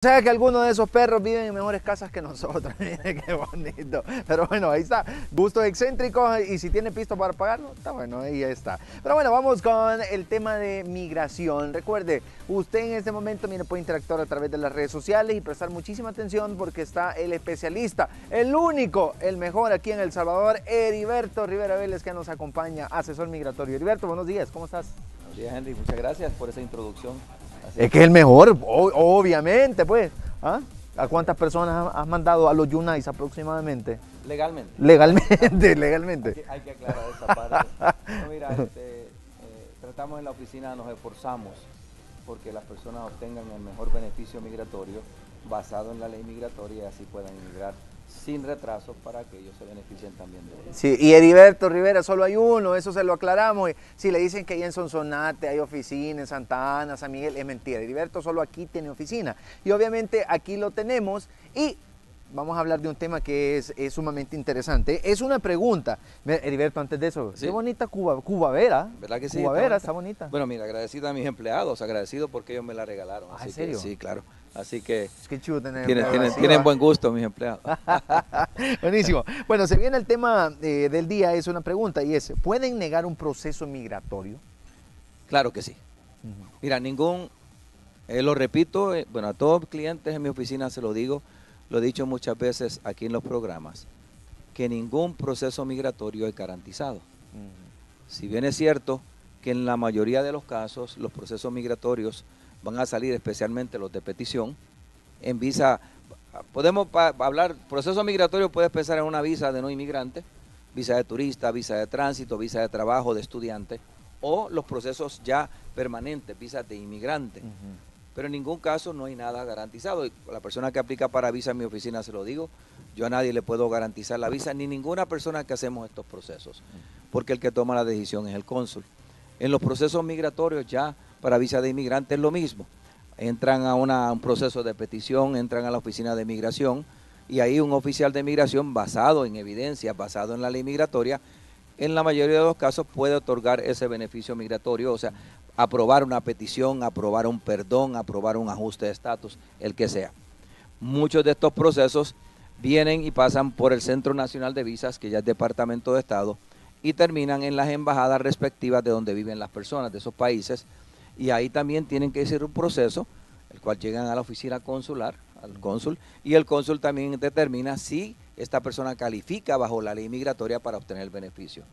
O sea que algunos de esos perros viven en mejores casas que nosotros. Miren qué bonito. Pero bueno, ahí está. Gustos excéntricos y si tiene pisto para pagarlo, está bueno, ahí está. Pero bueno, vamos con el tema de migración. Recuerde, usted en este momento puede interactuar a través de las redes sociales y prestar muchísima atención porque está el especialista, el único, el mejor aquí en El Salvador, Heriberto Rivera Vélez, que nos acompaña, asesor migratorio. Heriberto, buenos días, ¿cómo estás? Buenos días, Henry. Muchas gracias por esa introducción. Es que es el mejor, obviamente, pues. ¿Ah? ¿A cuántas personas has mandado a los Yunais aproximadamente? Legalmente. Legalmente, legalmente. Hay que aclarar esa parte. No, mira, tratamos en la oficina, nos esforzamos porque las personas obtengan el mejor beneficio migratorio basado en la ley migratoria y así puedan inmigrar sin retraso para que ellos se beneficien también de ello. Sí, y Heriberto Rivera solo hay uno, eso se lo aclaramos. Si le dicen que ahí en Sonsonate hay oficina, en Santa Ana, San Miguel, es mentira. Heriberto solo aquí tiene oficina. Y obviamente aquí lo tenemos y vamos a hablar de un tema que es sumamente interesante. Es una pregunta. Heriberto, antes de eso, Sí. qué bonita Cuba Vera. ¿Verdad que sí? Cuba Vera está bonita. Bueno, mira, agradecido a mis empleados, agradecido porque ellos me la regalaron. Ah, Así ¿en serio? Que, sí, claro. Así que Es que chulo tener tienen buen gusto mis empleados. Buenísimo. Bueno, se viene el tema del día, es una pregunta y es, ¿pueden negar un proceso migratorio? Claro que sí. Mira, lo repito, bueno, a todos clientes en mi oficina se lo digo, lo he dicho muchas veces aquí en los programas, que ningún proceso migratorio es garantizado. Si bien es cierto que en la mayoría de los casos los procesos migratorios van a salir, especialmente los de petición, en visa, podemos hablar, proceso migratorio puedes pensar en una visa de no inmigrante, visa de turista, visa de tránsito, visa de trabajo, de estudiante, o los procesos ya permanentes, visas de inmigrante. Pero en ningún caso no hay nada garantizado. Y la persona que aplica para visa en mi oficina se lo digo, yo a nadie le puedo garantizar la visa, ni ninguna persona que hacemos estos procesos, porque el que toma la decisión es el cónsul. En los procesos migratorios ya para visa de inmigrante es lo mismo. Entran a un proceso de petición, entran a la oficina de migración y ahí un oficial de migración basado en evidencia, basado en la ley migratoria, en la mayoría de los casos puede otorgar ese beneficio migratorio, o sea, aprobar una petición, aprobar un perdón, aprobar un ajuste de estatus, el que sea. Muchos de estos procesos vienen y pasan por el Centro Nacional de Visas, que ya es Departamento de Estado, y terminan en las embajadas respectivas de donde viven las personas de esos países, y ahí también tienen que hacer un proceso, el cual llegan a la oficina consular, al cónsul, y el cónsul también determina si esta persona califica bajo la ley migratoria para obtener el beneficio.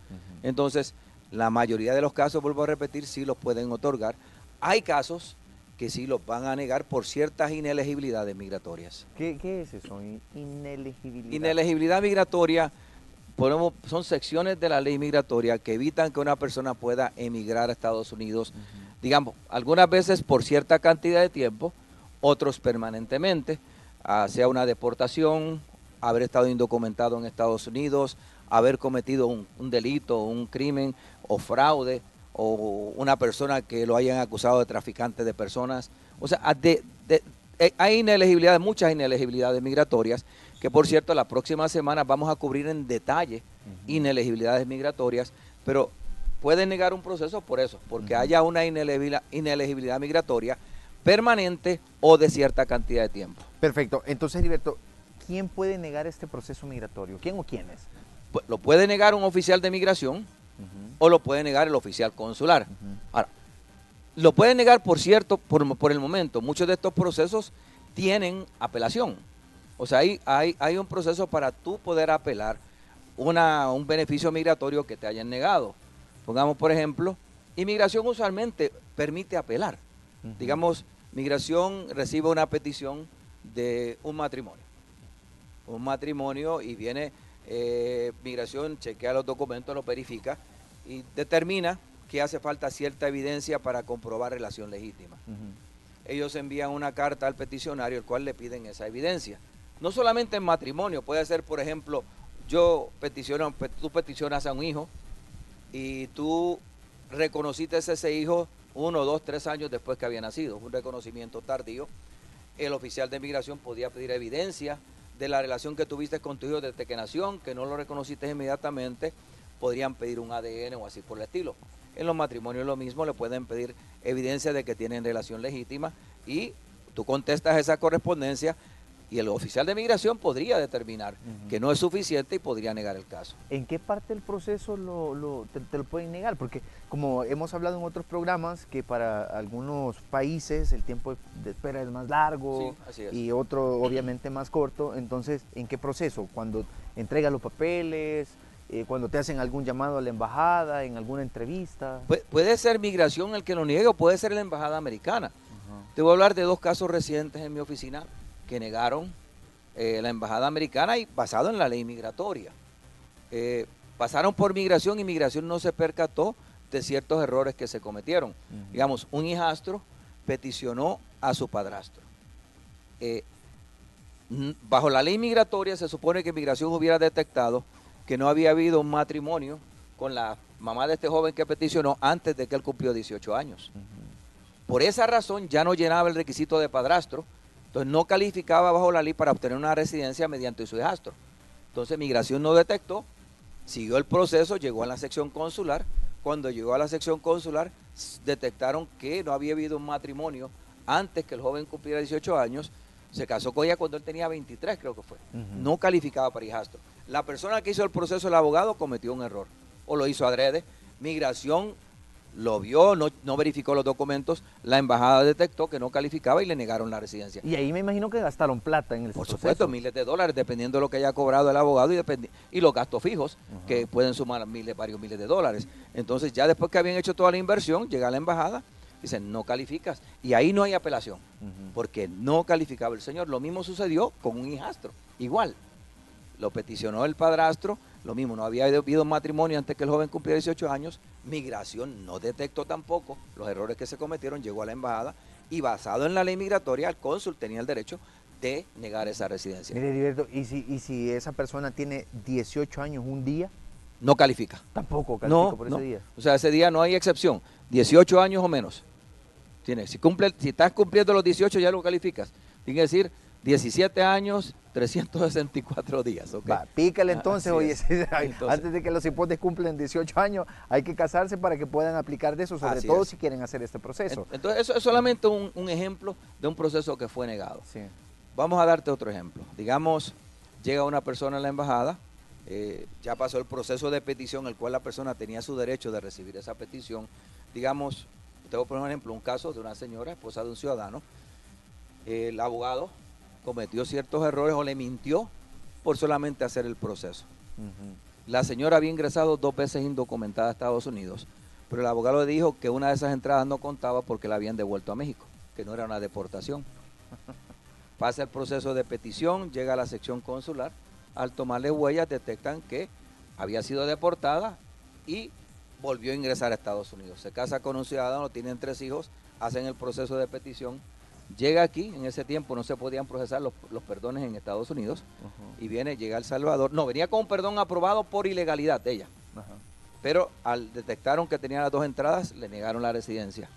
Entonces, la mayoría de los casos, vuelvo a repetir, sí los pueden otorgar. Hay casos que sí los van a negar por ciertas inelegibilidades migratorias. ¿Qué es eso? Inelegibilidad. Inelegibilidad migratoria son secciones de la ley migratoria que evitan que una persona pueda emigrar a Estados Unidos, digamos, algunas veces por cierta cantidad de tiempo, otros permanentemente, sea una deportación, haber estado indocumentado en Estados Unidos, haber cometido un delito, un crimen o fraude, o una persona que lo hayan acusado de traficante de personas. O sea, hay inelegibilidades, muchas inelegibilidades migratorias, que por cierto la próxima semana vamos a cubrir en detalle inelegibilidades migratorias, pero pueden negar un proceso por eso, porque haya una inelegibilidad migratoria permanente o de cierta cantidad de tiempo. Perfecto. Entonces, Heriberto, ¿quién puede negar este proceso migratorio? ¿Quién o quiénes? Lo puede negar un oficial de migración o lo puede negar el oficial consular. Ahora, lo puede negar, por cierto, por el momento. Muchos de estos procesos tienen apelación. O sea, hay un proceso para tú poder apelar un beneficio migratorio que te hayan negado. Pongamos, por ejemplo, inmigración usualmente permite apelar. Digamos, migración recibe una petición de un matrimonio. Un matrimonio y viene migración, chequea los documentos, los verifica y determina que hace falta cierta evidencia para comprobar relación legítima. Ellos envían una carta al peticionario, el cual le piden esa evidencia. No solamente en matrimonio, puede ser, por ejemplo, tú peticionas a un hijo y tú reconociste a ese hijo 1, 2, 3 años después que había nacido, un reconocimiento tardío. El oficial de migración podía pedir evidencia de la relación que tuviste con tu hijo desde que nació, que no lo reconociste inmediatamente, podrían pedir un ADN o así por el estilo. En los matrimonios lo mismo, le pueden pedir evidencia de que tienen relación legítima y tú contestas esa correspondencia y el oficial de migración podría determinar que no es suficiente y podría negar el caso. ¿En qué parte del proceso te lo pueden negar? Porque como hemos hablado en otros programas, que para algunos países el tiempo de espera es más largo, Sí, así es. y otro obviamente más corto. Entonces, ¿en qué proceso? ¿Cuando entregas los papeles? ¿Cuando te hacen algún llamado a la embajada? ¿En alguna entrevista? Puede ser migración el que lo niegue o puede ser la embajada americana. Te voy a hablar de 2 casos recientes en mi oficina que negaron la embajada americana y basado en la ley migratoria. Pasaron por migración y migración no se percató de ciertos errores que se cometieron. Digamos, un hijastro peticionó a su padrastro. Bajo la ley migratoria se supone que migración hubiera detectado que no había habido un matrimonio con la mamá de este joven que peticionó antes de que él cumplió 18 años. Por esa razón ya no llenaba el requisito de padrastro, entonces no calificaba bajo la ley para obtener una residencia mediante su hijastro. Entonces migración no detectó, siguió el proceso, llegó a la sección consular. Cuando llegó a la sección consular detectaron que no había habido un matrimonio antes que el joven cumpliera 18 años. Se casó con ella cuando él tenía 23, creo que fue. No calificaba para hijastro. La persona que hizo el proceso, el abogado, cometió un error. O lo hizo adrede. Migración lo vio, no verificó los documentos. La embajada detectó que no calificaba y le negaron la residencia. Y ahí me imagino que gastaron plata en el proceso. Por supuesto, miles de dólares, dependiendo de lo que haya cobrado el abogado y los gastos fijos, que pueden sumar varios miles de dólares. Entonces, ya después que habían hecho toda la inversión, llega a la embajada, dicen, no calificas. Y ahí no hay apelación, porque no calificaba el señor. Lo mismo sucedió con un hijastro, igual. Lo peticionó el padrastro, lo mismo, no había habido matrimonio antes que el joven cumpliera 18 años. Migración no detectó tampoco los errores que se cometieron, llegó a la embajada y basado en la ley migratoria, el cónsul tenía el derecho de negar esa residencia. Mire, Heriberto, ¿y si esa persona tiene 18 años un día? No califica. Tampoco califica por ese día. O sea, ese día no hay excepción. 18 años o menos. Si estás cumpliendo los 18 ya lo calificas. Tiene que decir 17 años, 364 días. ¿Okay? Va, pícale entonces, oye, entonces, antes de que los hipotes cumplen 18 años, hay que casarse para que puedan aplicar de eso, sobre todo si quieren hacer este proceso. Entonces, eso es solamente un ejemplo de un proceso que fue negado. Sí. Vamos a darte otro ejemplo. Digamos, llega una persona a la embajada, ya pasó el proceso de petición, el cual la persona tenía su derecho de recibir esa petición. Digamos, te voy a poner un ejemplo, un caso de una señora, esposa de un ciudadano. El abogado cometió ciertos errores o le mintió por solamente hacer el proceso. La señora había ingresado 2 veces indocumentada a Estados Unidos, pero el abogado le dijo que una de esas entradas no contaba porque la habían devuelto a México, que no era una deportación. Pasa el proceso de petición, llega a la sección consular, al tomarle huellas detectan que había sido deportada y volvió a ingresar a Estados Unidos. Se casa con un ciudadano, tienen 3 hijos, hacen el proceso de petición. Llega aquí, en ese tiempo no se podían procesar los perdones en Estados Unidos, y llega a El Salvador. No, venía con un perdón aprobado por ilegalidad de ella, pero al detectaron que tenía las 2 entradas, le negaron la residencia.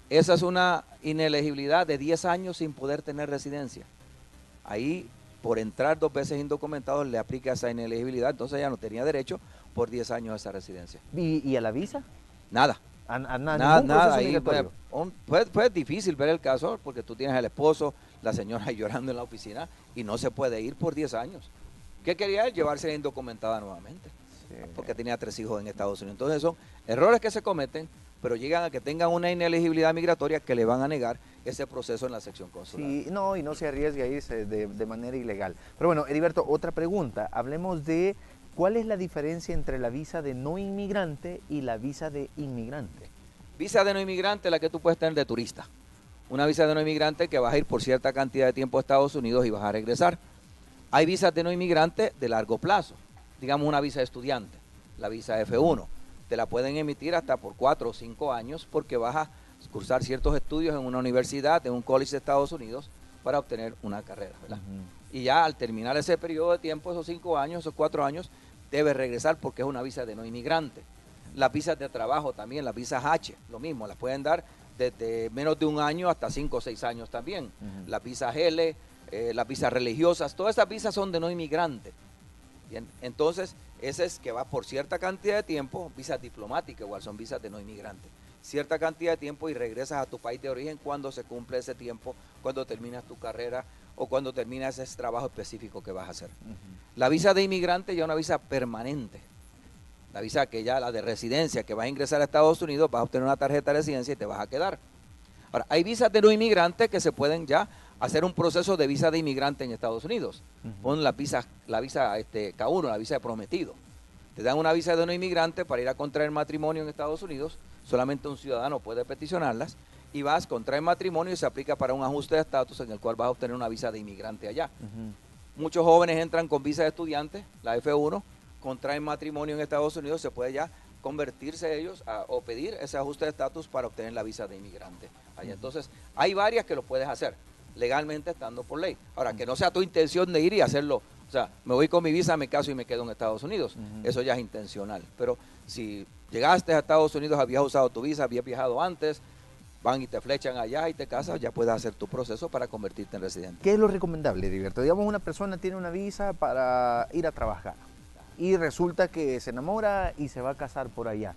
Esa es una inelegibilidad de 10 años sin poder tener residencia. Ahí, por entrar 2 veces indocumentados, le aplica esa inelegibilidad, entonces ella no tenía derecho por 10 años a esa residencia. ¿Y a la visa? Nada. Nada. Ahí fue difícil ver el caso porque tú tienes al esposo, la señora llorando en la oficina y no se puede ir por 10 años. ¿Qué quería él? Llevarse indocumentada nuevamente, porque tenía 3 hijos en Estados Unidos. Entonces son errores que se cometen, pero llegan a que tengan una inelegibilidad migratoria que le van a negar ese proceso en la sección consular. Sí, y no se arriesgue a irse de manera ilegal. Pero bueno, Heriberto, otra pregunta. Hablemos de ¿cuál es la diferencia entre la visa de no inmigrante y la visa de inmigrante? Visa de no inmigrante es la que tú puedes tener de turista. Una visa de no inmigrante que vas a ir por cierta cantidad de tiempo a Estados Unidos y vas a regresar. Hay visas de no inmigrante de largo plazo. Digamos una visa de estudiante, la visa F1. Te la pueden emitir hasta por 4 o 5 años porque vas a cursar ciertos estudios en una universidad, en un college de Estados Unidos para obtener una carrera, ¿verdad? Y ya al terminar ese periodo de tiempo, esos 5 años, esos 4 años, debe regresar porque es una visa de no inmigrante. Las visas de trabajo también, las visas H, lo mismo, las pueden dar desde menos de 1 año hasta 5 o 6 años también. Las visas L, las visas religiosas, todas esas visas son de no inmigrante. Bien, entonces, ese es que va por cierta cantidad de tiempo, visas diplomáticas igual son visas de no inmigrante. cierta cantidad de tiempo y regresas a tu país de origen cuando se cumple ese tiempo, cuando terminas tu carrera o cuando terminas ese trabajo específico que vas a hacer. La visa de inmigrante ya es una visa permanente. La visa que ya, la de residencia, que vas a ingresar a Estados Unidos, vas a obtener una tarjeta de residencia y te vas a quedar. Ahora, hay visas de no inmigrante que se pueden ya hacer un proceso de visa de inmigrante en Estados Unidos. Pon la visa K1, la visa de prometido. Te dan una visa de no inmigrante para ir a contraer matrimonio en Estados Unidos. Solamente un ciudadano puede peticionarlas. Y vas, contraer matrimonio y se aplica para un ajuste de estatus en el cual vas a obtener una visa de inmigrante allá. Muchos jóvenes entran con visa de estudiante, la F1, contraen matrimonio en Estados Unidos, se puede ya convertirse ellos o pedir ese ajuste de estatus para obtener la visa de inmigrante allá. Entonces, hay varias que lo puedes hacer legalmente estando por ley. Ahora, que no sea tu intención de ir y hacerlo, o sea, me voy con mi visa, me caso y me quedo en Estados Unidos. Eso ya es intencional. Pero si llegaste a Estados Unidos, habías usado tu visa, habías viajado antes, van y te flechan allá y te casas, ya puedes hacer tu proceso para convertirte en residente. ¿Qué es lo recomendable, Heriberto? Digamos, una persona tiene una visa para ir a trabajar y resulta que se enamora y se va a casar por allá.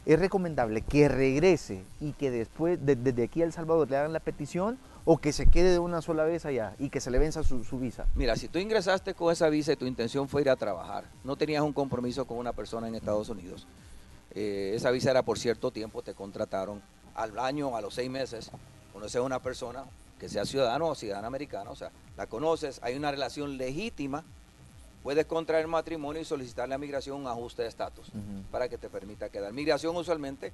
¿Es recomendable que regrese y que después, desde aquí a El Salvador, le hagan la petición o que se quede de una sola vez allá y que se le venza su visa? Mira, si tú ingresaste con esa visa y tu intención fue ir a trabajar, no tenías un compromiso con una persona en Estados Unidos, esa visa era por cierto tiempo, te contrataron al año, a los 6 meses, conoces a una persona que sea ciudadano o ciudadana americana, o sea, la conoces, hay una relación legítima, puedes contraer matrimonio y solicitarle a migración un ajuste de estatus para que te permita quedar. Migración usualmente,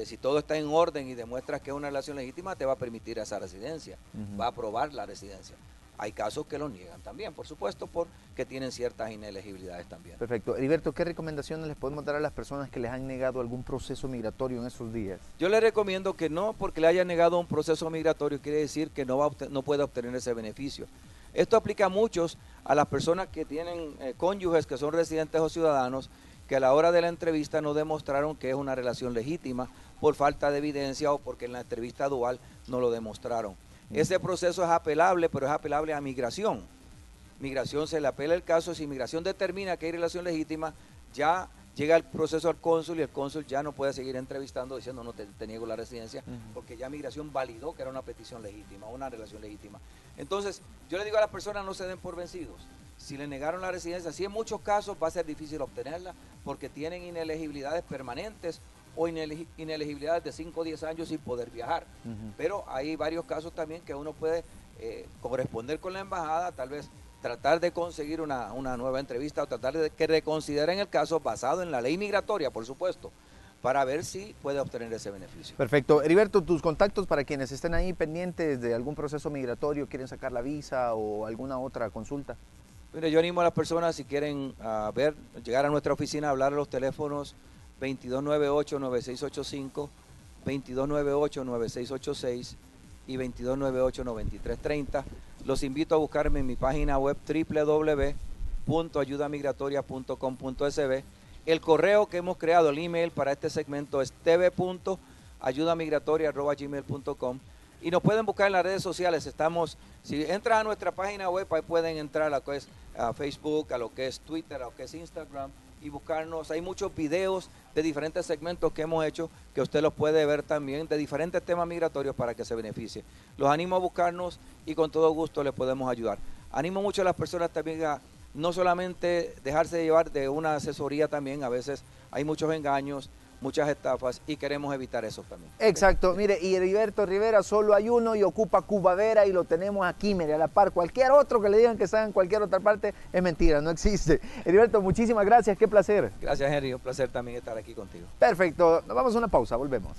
si todo está en orden y demuestras que es una relación legítima, te va a permitir esa residencia, va a aprobar la residencia. Hay casos que lo niegan también, por supuesto, porque tienen ciertas inelegibilidades también. Perfecto. Heriberto, ¿qué recomendaciones les podemos dar a las personas que les han negado algún proceso migratorio en esos días? Yo les recomiendo que no porque le hayan negado un proceso migratorio quiere decir que no puede obtener ese beneficio. Esto aplica a muchos, a las personas que tienen cónyuges que son residentes o ciudadanos, que a la hora de la entrevista no demostraron que es una relación legítima por falta de evidencia o porque en la entrevista dual no lo demostraron. Ese proceso es apelable, pero es apelable a migración. Migración se le apela el caso, si migración determina que hay relación legítima, ya llega el proceso al cónsul y el cónsul ya no puede seguir entrevistando diciendo no te niego la residencia, porque ya migración validó que era una petición legítima, una relación legítima. Entonces, yo le digo a las personas no se den por vencidos. Si le negaron la residencia, sí en muchos casos va a ser difícil obtenerla porque tienen inelegibilidades permanentes o inelegibilidades de 5 o 10 años sin poder viajar. Pero hay varios casos también que uno puede corresponder con la embajada, tal vez tratar de conseguir una nueva entrevista o tratar de que reconsideren el caso basado en la ley migratoria, por supuesto, para ver si puede obtener ese beneficio. Perfecto. Heriberto, tus contactos para quienes estén ahí pendientes de algún proceso migratorio, quieren sacar la visa o alguna otra consulta. Mire, yo animo a las personas si quieren llegar a nuestra oficina, hablar a los teléfonos 2298-9685, 2298-9686 y 2298-9330. Los invito a buscarme en mi página web www.ayudamigratoria.com.sb. El correo que hemos creado, el email para este segmento es tv.ayudamigratoria@gmail.com. Y nos pueden buscar en las redes sociales. Si entran a nuestra página web, ahí pueden entrar a lo que es Facebook, a lo que es Twitter, a lo que es Instagram y buscarnos. Hay muchos videos de diferentes segmentos que hemos hecho que usted los puede ver también de diferentes temas migratorios para que se beneficie. Los animo a buscarnos y con todo gusto les podemos ayudar. Animo mucho a las personas también a no solamente dejarse llevar de una asesoría también, a veces hay muchos engaños, muchas estafas y queremos evitar eso también. Exacto, mire, y Heriberto Rivera solo hay uno y ocupa Cubavera y lo tenemos aquí, mire, a la par. Cualquier otro que le digan que está en cualquier otra parte es mentira, no existe. Heriberto, muchísimas gracias, qué placer. Gracias, Henry, un placer también estar aquí contigo. Perfecto, nos vamos a una pausa, volvemos.